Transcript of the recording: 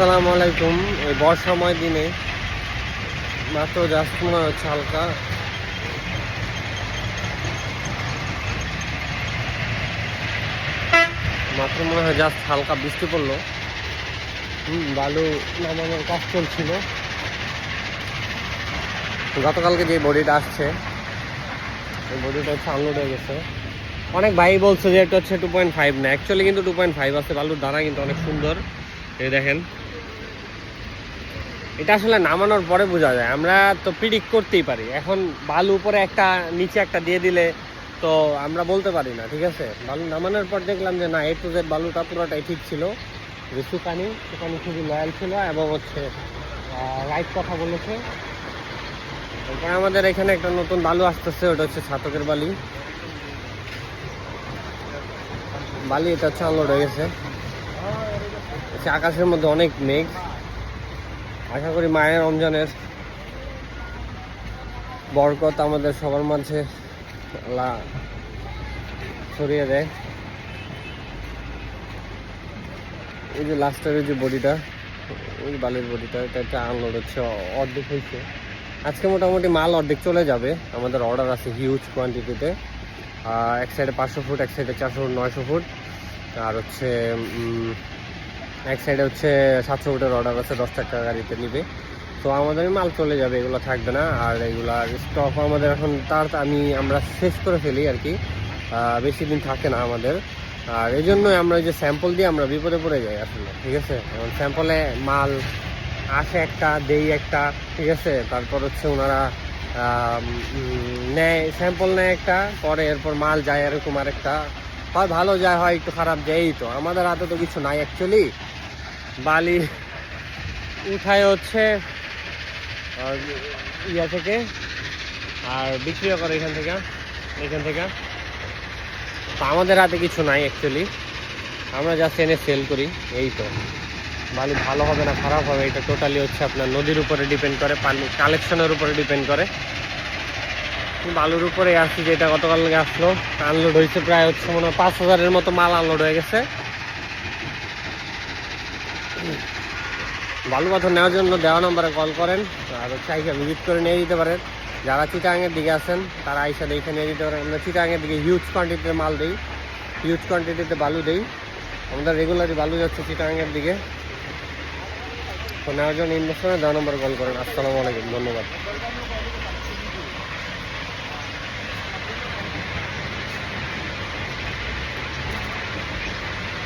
আসসালামু আলাইকুম। এই বর্ষাময় দিনে মাত্র জাস্ট মনে হচ্ছে হালকা জাস্ট হালকা বৃষ্টি পড়লো। বালু নামানোর কাজ চলছিল। গতকালকে যে বডিটা আসছে এই বডিটা হচ্ছে আনলোড হয়ে গেছে। অনেক ভাই বলছে যে এটা হচ্ছে 2.5 না, অ্যাকচুয়ালি কিন্তু 2.5 আছে। বালুর দানা কিন্তু অনেক সুন্দর। এই দেখেন, এটা আসলে নামানোর পরে বোঝা যায়। আমরা তো প্রিডিক্ট করতেই পারি। এখন বালু উপরে একটা নিচে একটা দিয়ে দিলে তো আমরা বলতে পারি না, ঠিক আছে। বালু নামানোর পর দেখলাম যে না, A to Z বালুটা পুরোটাই ঠিক ছিল। যে সুকানি খুবই লয়াল ছিল এবং হচ্ছে রাইট কথা বলেছে। এরপরে আমাদের এখানে একটা নতুন বালু আসতেছে, ওটা হচ্ছে ছাতকের বালি। এটা হচ্ছে আনলোড হয়ে গেছে। আকাশের মধ্যে অনেক মেঘ। আশা করি মায়ের রমজানের বরকত আমাদের সবার মাঝে আল্লাহ ছড়িয়ে দেয়। এই যে লাস্টের যে বডিটা, ওই বালির বডিটা, এটা একটা আনলোড হচ্ছে, অর্ধেক হয়েছে। আজকে মোটামুটি মাল অর্ধেক চলে যাবে। আমাদের অর্ডার আছে হিউজ কোয়ান্টিটিতে। এক সাইডে 500 ফুট, এক সাইডে 400 ফুট, 900 ফুট, আর হচ্ছে এক সাইডে হচ্ছে 700 ফুটের অর্ডার আছে। 10 টাকা গাড়িতে নিবে, তো আমাদের মাল চলে যাবে, এগুলো থাকবে না। আর এগুলার স্টক আমাদের এখন আমরা শেষ করে ফেলি আর কি। বেশি দিন থাকে না আমাদের। আর এই জন্যই আমরা যে স্যাম্পল দিয়ে আমরা বিপদে পড়ে যাই আসলে, ঠিক আছে। এখন স্যাম্পলে মাল আসে একটা, দেই একটা, ঠিক আছে। তারপর হচ্ছে ওনারা নেয়, স্যাম্পল নেয় একটা, পরে এরপর মাল যায় এরকম আরেকটা, হয় ভালো যায়, হয় একটু খারাপ যায়। এই তো আমাদের হাতে তো কিছু নাই অ্যাকচুয়ালি। বালি উঠায় হচ্ছে ইয়া থেকে, আর বিক্রিও করে এখান থেকে। তো আমাদের হাতে কিছু নাই অ্যাকচুয়ালি, আমরা জাস্ট এনে সেল করি। এই তো বালি ভালো হবে না খারাপ হবে, এটা টোটালি হচ্ছে আপনার নদীর উপরে ডিপেন্ড করে, পানি কালেকশনের উপরে ডিপেন্ড করে। বালুর উপরে আসছি, যেটা গতকাল আসলো, আনলোড হয়েছে প্রায় হচ্ছে মনে হয় 5,000-এর মতো মাল আনলোড হয়ে গেছে। বালু পাথর নেওয়ার জন্য দেওয়া নম্বরে কল করেন, আর হচ্ছে আইসা ভিজিট করে নিয়ে দিতে পারেন। যারা চিটাগাংয়ের দিকে আছেন তারা আইসা দেখে নিয়ে দিতে পারেন। আমরা চিটাগাংয়ের দিকে হিউজ কোয়ান্টিটিতে মাল দিই, হিউজ কোয়ান্টিটিতে বালু দিই। আমাদের রেগুলারই বালু যাচ্ছে চিটাগাংয়ের দিকে। তো নেওয়ার জন্য ইনভেস্ট করে দেওয়া নম্বরে কল করেন। আসসালামু আলাইকুম, ধন্যবাদ।